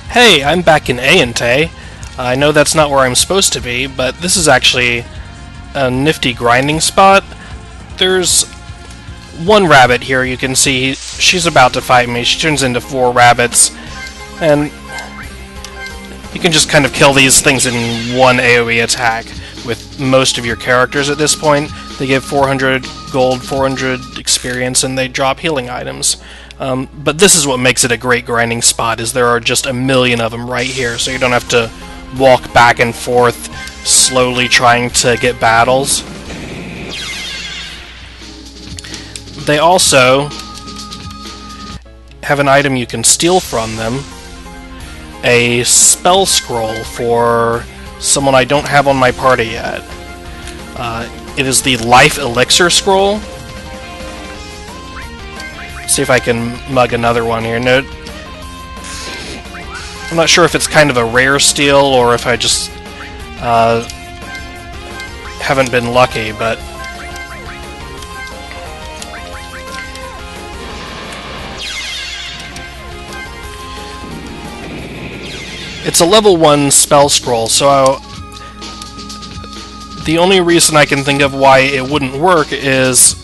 Hey, I'm back in Ayante. I know that's not where I'm supposed to be, but this is actually a nifty grinding spot. There's one rabbit here, you can see she's about to fight me. She turns into 4 rabbits, and you can just kind of kill these things in one AoE attack with most of your characters at this point. They give 400 gold, 400 experience, and they drop healing items. But this is what makes it a great grinding spot, is there are just a million of them right here, so you don't have to walk back and forth slowly trying to get battles. They also have an item you can steal from them, a spell scroll for someone I don't have on my party yet. It is the Life Elixir Scroll. See if I can mug another one here. No, I'm not sure if it's kind of a rare steal or if I just haven't been lucky, but it's a level 1 spell scroll, so the only reason I can think of why it wouldn't work is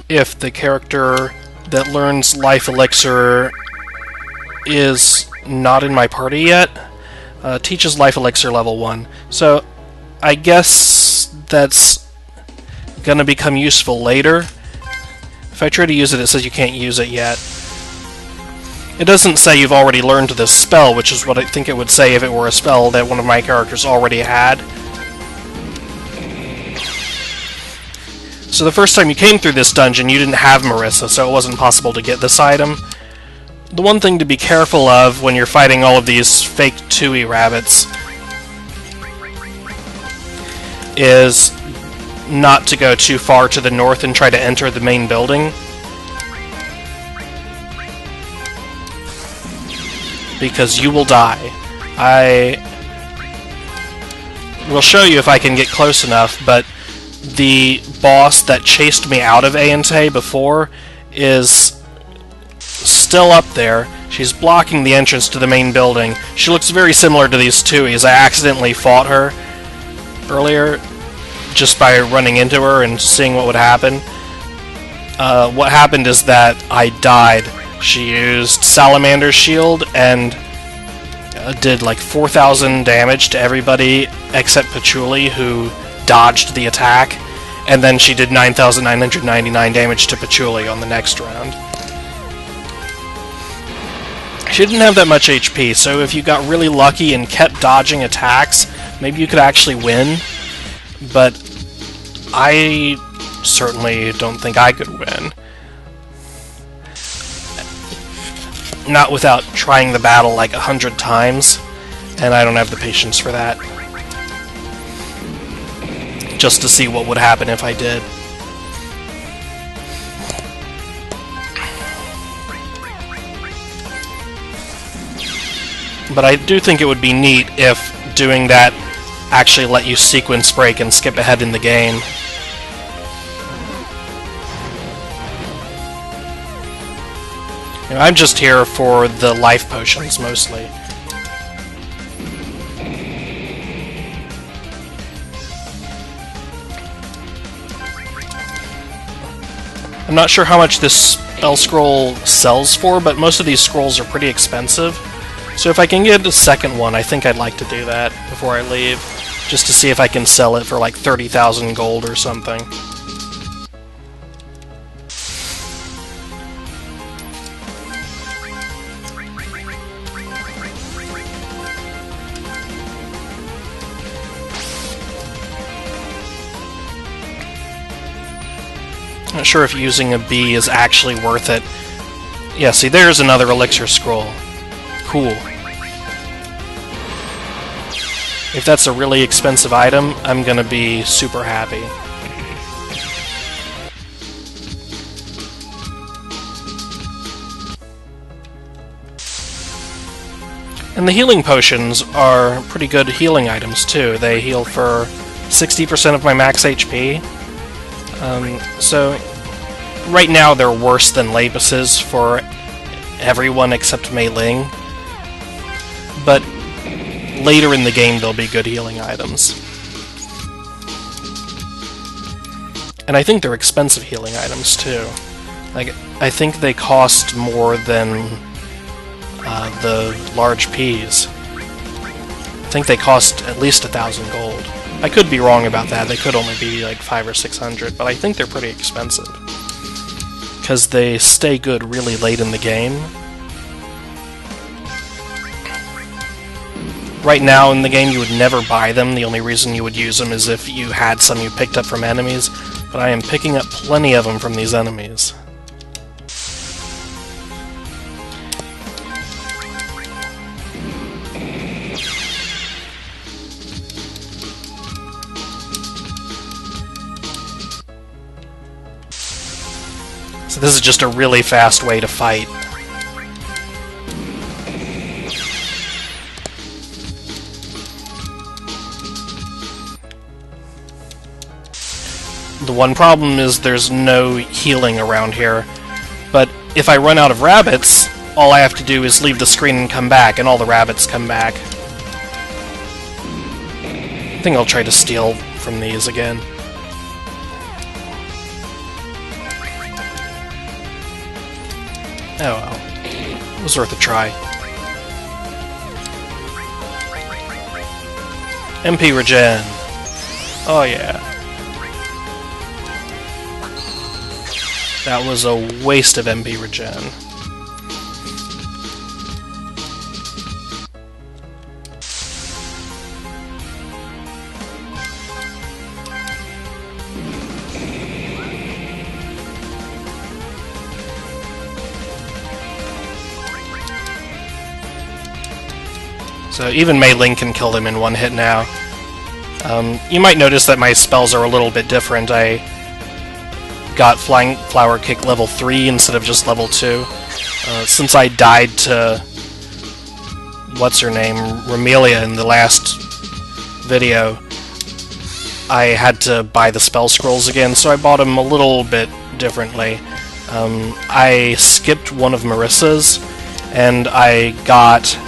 if the character that learns Life Elixir is not in my party yet. Teaches Life Elixir level 1. So I guess that's gonna become useful later. If I try to use it, it says you can't use it yet. It doesn't say you've already learned this spell, which is what I think it would say if it were a spell that one of my characters already had. So the first time you came through this dungeon, you didn't have Marissa, so it wasn't possible to get this item. The one thing to be careful of when you're fighting all of these fake Touhou rabbits is not to go too far to the north and try to enter the main building, because you will die. I will show you if I can get close enough, but the boss that chased me out of Ayante before is still up there. She's blocking the entrance to the main building. She looks very similar to these Touhous. I accidentally fought her earlier just by running into her and seeing what would happen. What happened is that I died. She used Salamander's shield and did like 4,000 damage to everybody except Patchouli, who dodged the attack, and then she did 9,999 damage to Patchouli on the next round. She didn't have that much HP, so if you got really lucky and kept dodging attacks, maybe you could actually win, but I certainly don't think I could win. Not without trying the battle like 100 times, and I don't have the patience for that. Just to see what would happen if I did. But I do think it would be neat if doing that actually let you sequence break and skip ahead in the game. You know, I'm just here for the life potions mostly. I'm not sure how much this spell scroll sells for, but most of these scrolls are pretty expensive. So if I can get a second one, I think I'd like to do that before I leave, just to see if I can sell it for like 30,000 gold or something. Not sure if using a bee is actually worth it. Yeah, see, there's another elixir scroll. Cool. If that's a really expensive item, I'm gonna be super happy. And the healing potions are pretty good healing items too. They heal for 60% of my max HP. So right now they're worse than Lapis's for everyone except Mei Ling. but later in the game there'll be good healing items. And I think they're expensive healing items too. Like, I think they cost more than the large peas. I think they cost at least 1,000 gold. I could be wrong about that. They could only be like 500 or 600, but I think they're pretty expensive because they stay good really late in the game. Right now in the game you would never buy them. The only reason you would use them is if you had some you picked up from enemies, but I am picking up plenty of them from these enemies. So this is just a really fast way to fight. The one problem is there's no healing around here, but if I run out of rabbits, all I have to do is leave the screen and come back, and all the rabbits come back. I think I'll try to steal from these again. Oh well. It was worth a try. MP regen. Oh yeah. That was a waste of MP regen. So even Mei Ling can kill them in one hit now. You might notice that my spells are a little bit different. I got Flying Flower Kick level 3 instead of just level 2. Since I died to what's-her-name, Ramelia in the last video, I had to buy the spell scrolls again, so I bought them a little bit differently. I skipped one of Marissa's, and I got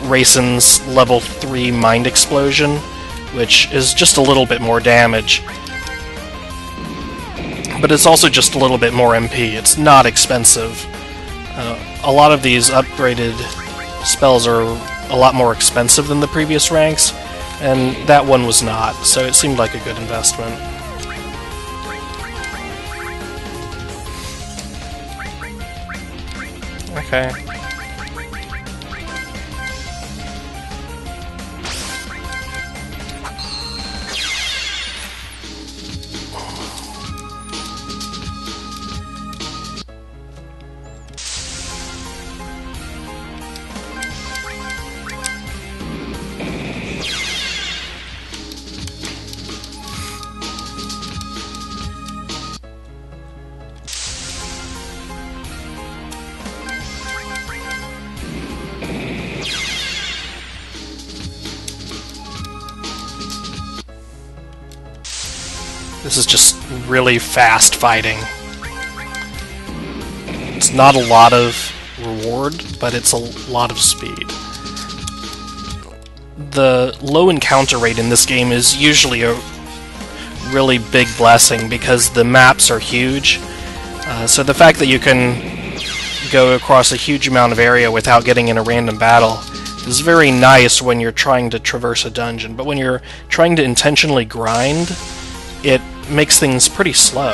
Raisin's level 3 Mind Explosion, which is just a little bit more damage. But it's also just a little bit more MP. It's not expensive. A lot of these upgraded spells are a lot more expensive than the previous ranks, and that one was not, so it seemed like a good investment. Okay. This is just really fast fighting. It's not a lot of reward, but it's a lot of speed. The low encounter rate in this game is usually a really big blessing because the maps are huge. So the fact that you can go across a huge amount of area without getting in a random battle is very nice when you're trying to traverse a dungeon, but when you're trying to intentionally grind, it makes things pretty slow.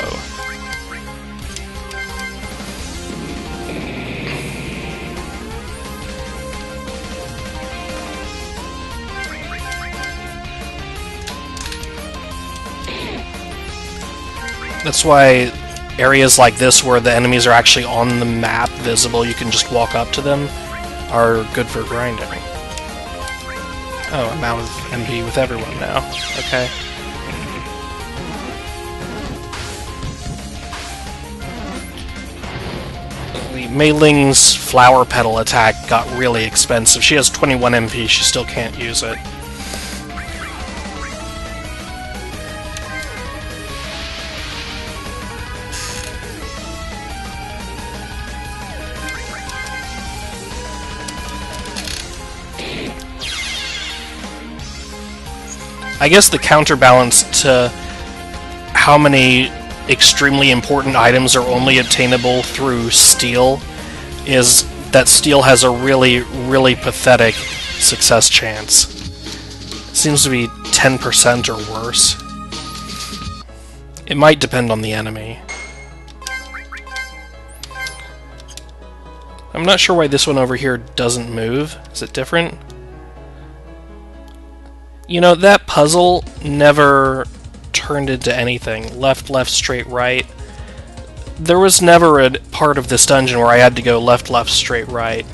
That's why areas like this where the enemies are actually on the map visible, you can just walk up to them, are good for grinding. Oh, I'm out of MP with everyone now. Okay. Mei Ling's Flower Petal attack got really expensive. She has 21 MP, she still can't use it. I guess the counterbalance to how many extremely important items are only obtainable through steel is that steel has a really, really pathetic success chance. It seems to be 10% or worse. It might depend on the enemy. I'm not sure why this one over here doesn't move. Is it different? You know, that puzzle never turned into anything. Left, left, straight, right. There was never a part of this dungeon where I had to go left, left, straight, right.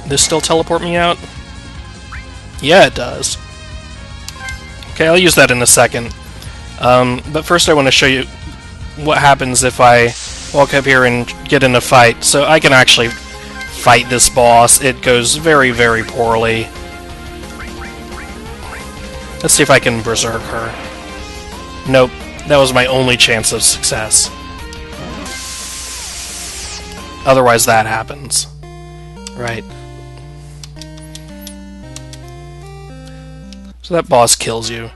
This still teleport me out? Yeah, it does. Okay, I'll use that in a second. But first I want to show you what happens if I walk up here and get in a fight. So I can actually fight this boss. It goes very, very poorly. Let's see if I can berserk her. Nope, that was my only chance of success. Otherwise that happens. Right. So that boss kills you.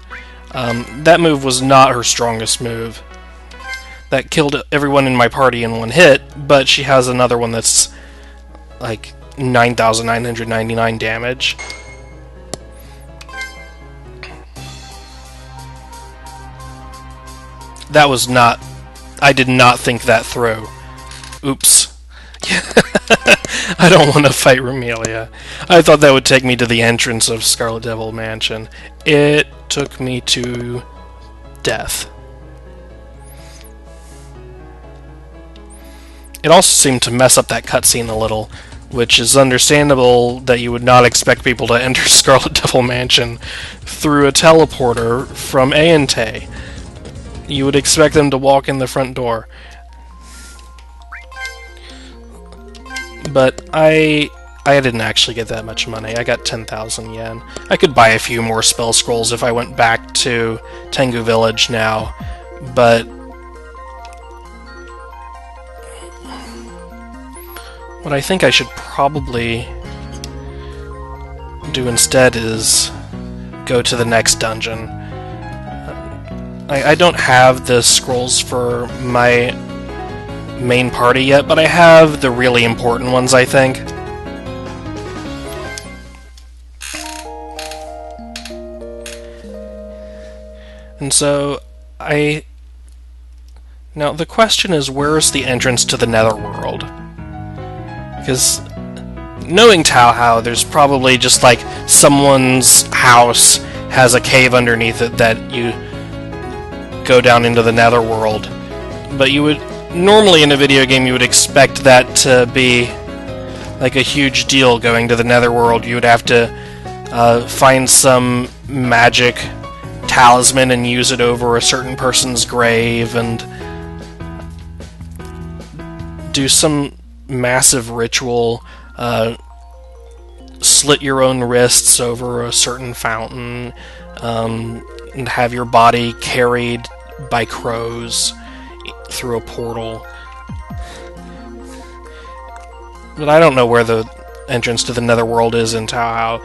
That move was not her strongest move. That killed everyone in my party in one hit, but she has another one that's like 9,999 damage. That was not... I did not think that through. Oops. I don't want to fight Romelia. I thought that would take me to the entrance of Scarlet Devil Mansion. It took me to death. It also seemed to mess up that cutscene a little, which is understandable that you would not expect people to enter Scarlet Devil Mansion through a teleporter from Aeante. You would expect them to walk in the front door. But I didn't actually get that much money. I got 10,000 yen. I could buy a few more spell scrolls if I went back to Tengu Village now, but what I think I should probably do instead is go to the next dungeon. I don't have the scrolls for my main party yet, but I have the really important ones, I think. And so, now the question is, where's the entrance to the Netherworld? Because knowing Touhou, there's probably just like someone's house has a cave underneath it that you go down into the Netherworld. But you would normally in a video game you would expect that to be like a huge deal going to the Netherworld. You would have to find some magic talisman and use it over a certain person's grave and do some massive ritual, slit your own wrists over a certain fountain, and have your body carried by crows through a portal. But I don't know where the entrance to the Netherworld is in Touhou.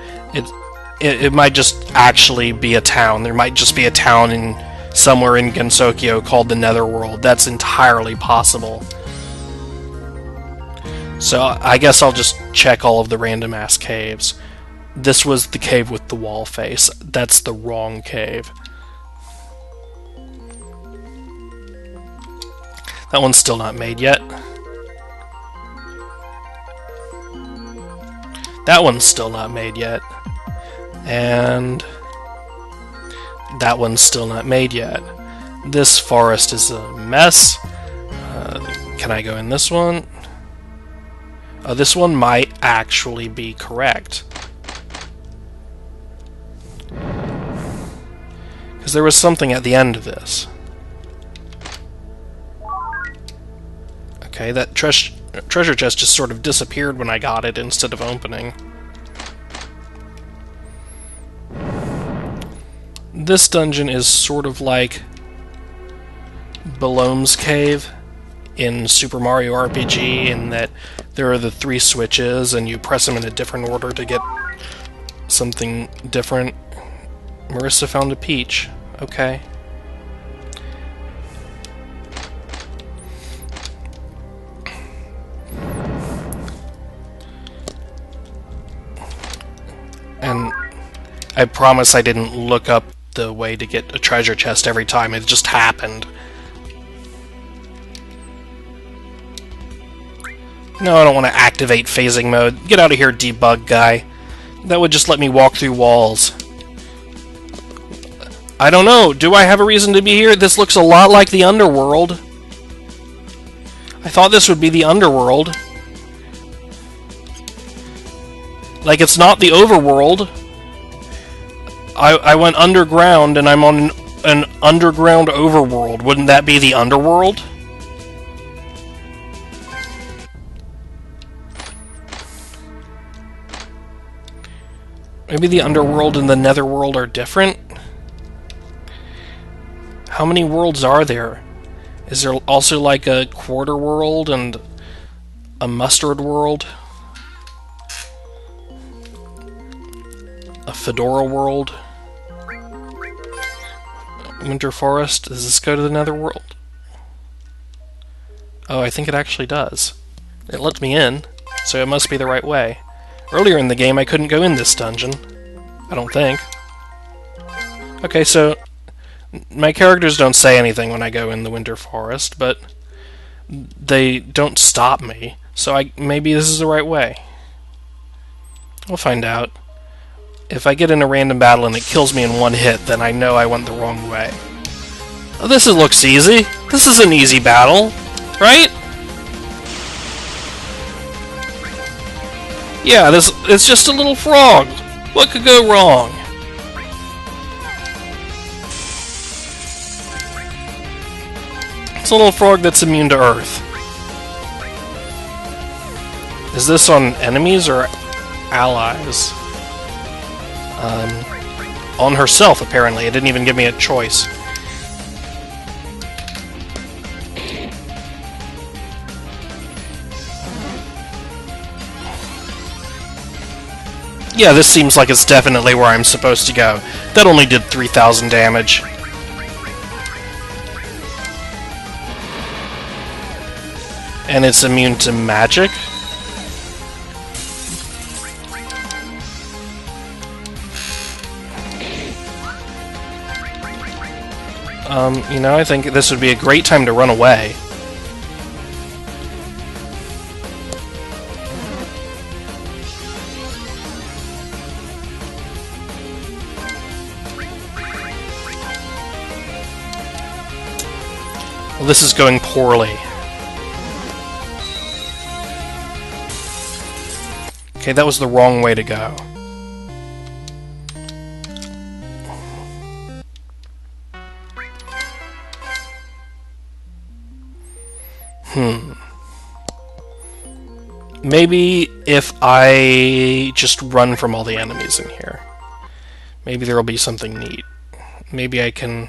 It might just actually be a town. There might just be a town somewhere in Gensokyo called the Netherworld. That's entirely possible. So I guess I'll just check all of the random-ass caves. This was the cave with the wall face. That's the wrong cave. That one's still not made yet. That one's still not made yet. And that one's still not made yet. This forest is a mess. Can I go in this one? Oh, this one might actually be correct. Because there was something at the end of this. Okay, that treasure chest just sort of disappeared when I got it instead of opening. This dungeon is sort of like Bellome's Cave in Super Mario RPG, in that there are the 3 switches and you press them in a different order to get something different. Marissa found a peach. Okay. And I promise I didn't look up the way to get a treasure chest every time. It just happened. No, I don't want to activate phasing mode. Get out of here, debug guy. That would just let me walk through walls. I don't know. Do I have a reason to be here? This looks a lot like the underworld. I thought this would be the underworld. Like, it's not the overworld. I went underground, and I'm on an underground overworld. Wouldn't that be the underworld? Maybe the underworld and the netherworld are different? How many worlds are there? Is there also like a quarter world and a mustard world? A fedora world? Winter forest? Does this go to the netherworld? Oh, I think it actually does. It let me in, so it must be the right way. Earlier in the game, I couldn't go in this dungeon. I don't think. Okay, so my characters don't say anything when I go in the winter forest, but they don't stop me, so maybe this is the right way. We'll find out. If I get in a random battle and it kills me in one hit, then I know I went the wrong way. Oh, this looks easy. This is an easy battle, right? Yeah, it's just a little frog. What could go wrong? It's a little frog that's immune to Earth. Is this on enemies or allies? On herself, apparently. It didn't even give me a choice. Yeah, this seems like it's definitely where I'm supposed to go. That only did 3,000 damage. And it's immune to magic? You know, I think this would be a great time to run away. Well, this is going poorly. Okay, that was the wrong way to go. Maybe if I just run from all the enemies in here, maybe there'll be something neat. Maybe I can...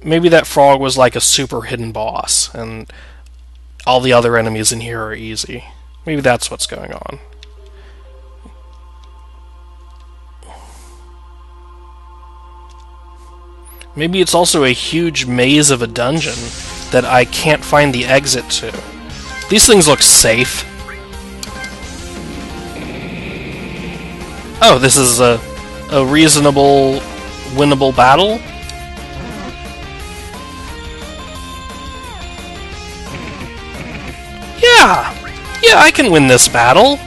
Maybe that frog was like a super hidden boss, and all the other enemies in here are easy. Maybe that's what's going on. Maybe it's also a huge maze of a dungeon that I can't find the exit to. These things look safe. Oh, this is a reasonable, winnable battle? Yeah! Yeah, I can win this battle!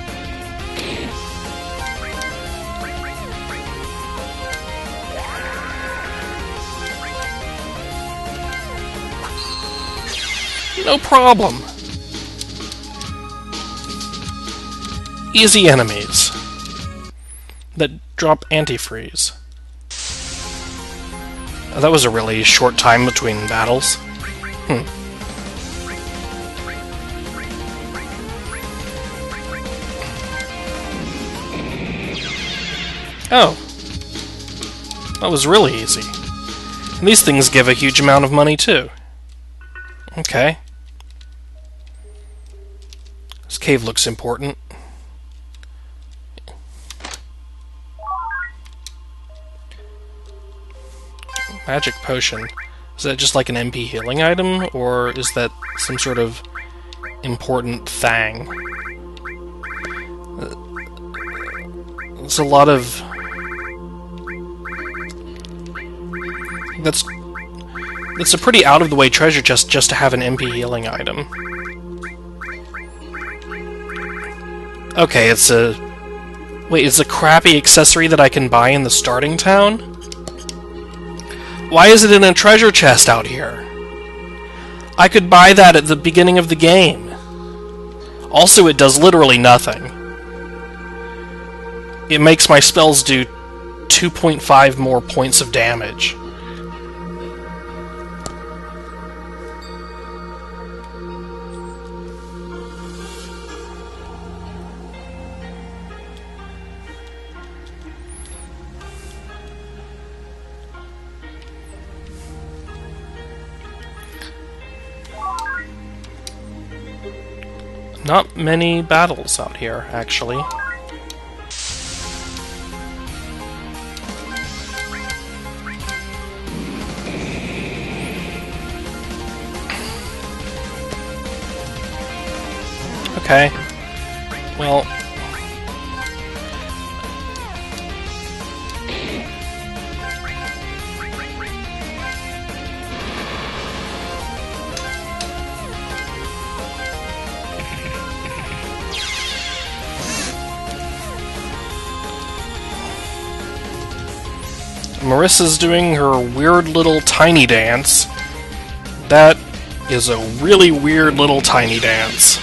No problem. Easy enemies that drop antifreeze. Oh, that was a really short time between battles. Oh. That was really easy. And these things give a huge amount of money, too. Okay. This cave looks important. Magic potion. Is that just like an MP healing item, or is that some sort of important thing? There's a lot of... That's a pretty out-of-the-way treasure chest just to have an MP healing item. Okay, it's a... Wait, it's a crappy accessory that I can buy in the starting town? Why is it in a treasure chest out here? I could buy that at the beginning of the game. Also, it does literally nothing. It makes my spells do 2.5 more points of damage. Not many battles out here, actually. Okay. Well... Marissa's doing her weird little tiny dance. That is a really weird little tiny dance.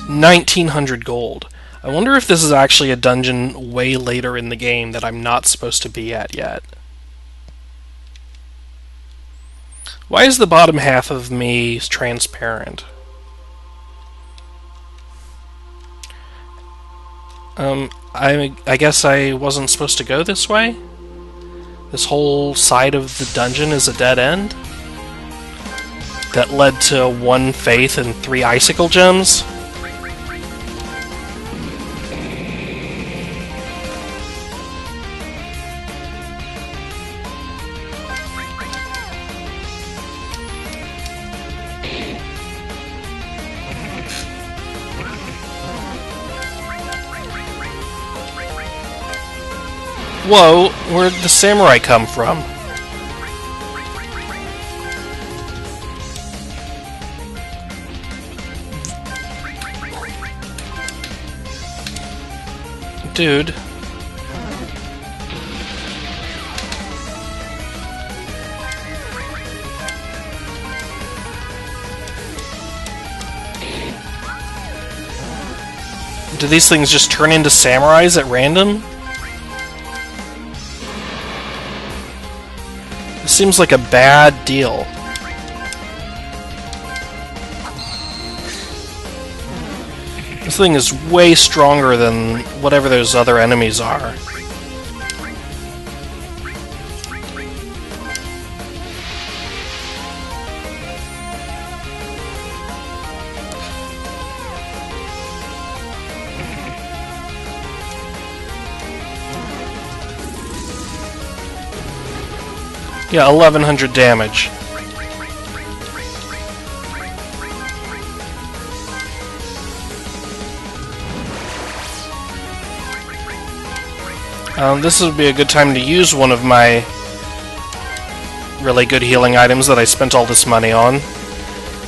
1900 gold. I wonder if this is actually a dungeon way later in the game that I'm not supposed to be at yet. Why is the bottom half of me transparent? I guess I wasn't supposed to go this way? This whole side of the dungeon is a dead end? That led to 1 faith and 3 icicle gems? Whoa, where'd the samurai come from? Dude. Do these things just turn into samurais at random? Seems like a bad deal. This thing is way stronger than whatever those other enemies are. Yeah, 1100 damage. This would be a good time to use one of my really good healing items that I spent all this money on,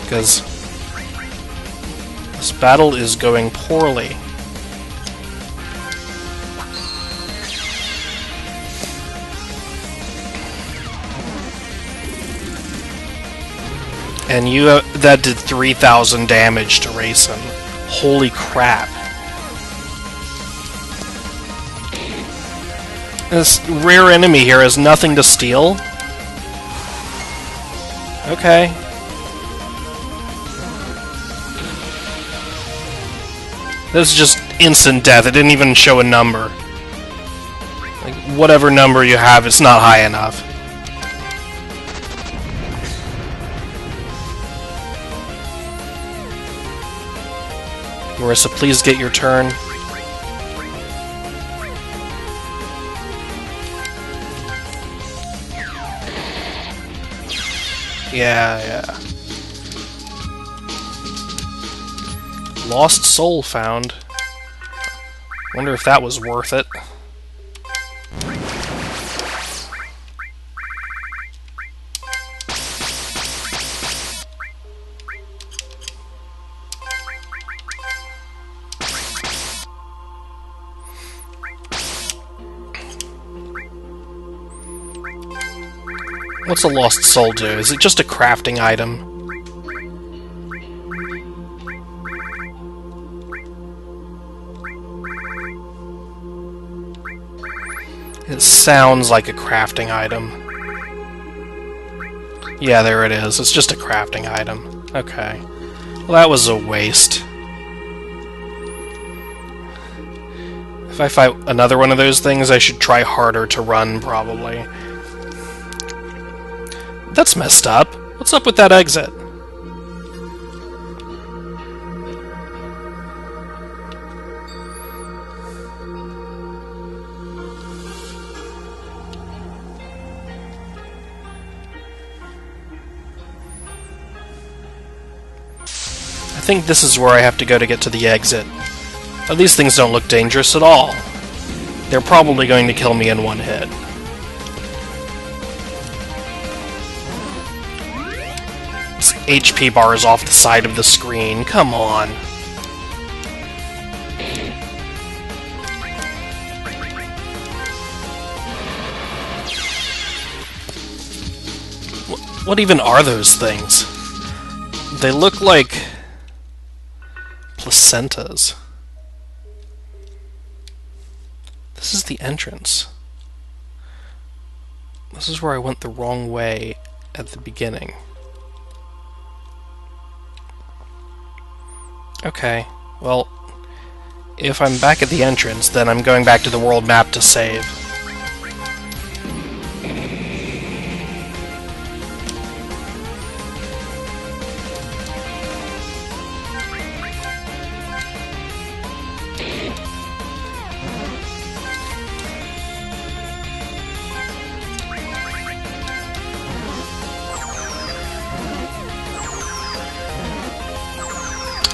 because this battle is going poorly. And that did 3,000 damage to Racin. Holy crap. This rare enemy here has nothing to steal? Okay. This is just instant death. It didn't even show a number. Like, whatever number you have, it's not high enough. Marissa, please get your turn. Yeah. Lost soul found. Wonder if that was worth it. What's a lost soul do? Is it just a crafting item? It sounds like a crafting item. Yeah, there it is. It's just a crafting item. Okay. Well, that was a waste. If I fight another one of those things, I should try harder to run, probably. That's messed up. What's up with that exit? I think this is where I have to go to get to the exit. But these things don't look dangerous at all. They're probably going to kill me in one hit. This HP bar is off the side of the screen. Come on. What even are those things? They look like placentas. This is the entrance. This is where I went the wrong way at the beginning. Okay, well, if I'm back at the entrance, then I'm going back to the world map to save.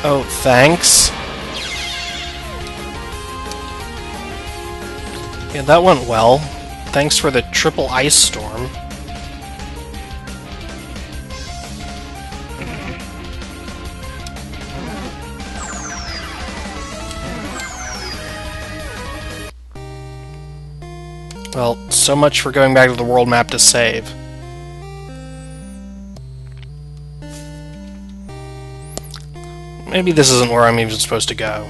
Oh, thanks. Yeah, that went well. Thanks for the triple ice storm. Well, so much for going back to the world map to save. Maybe this isn't where I'm even supposed to go.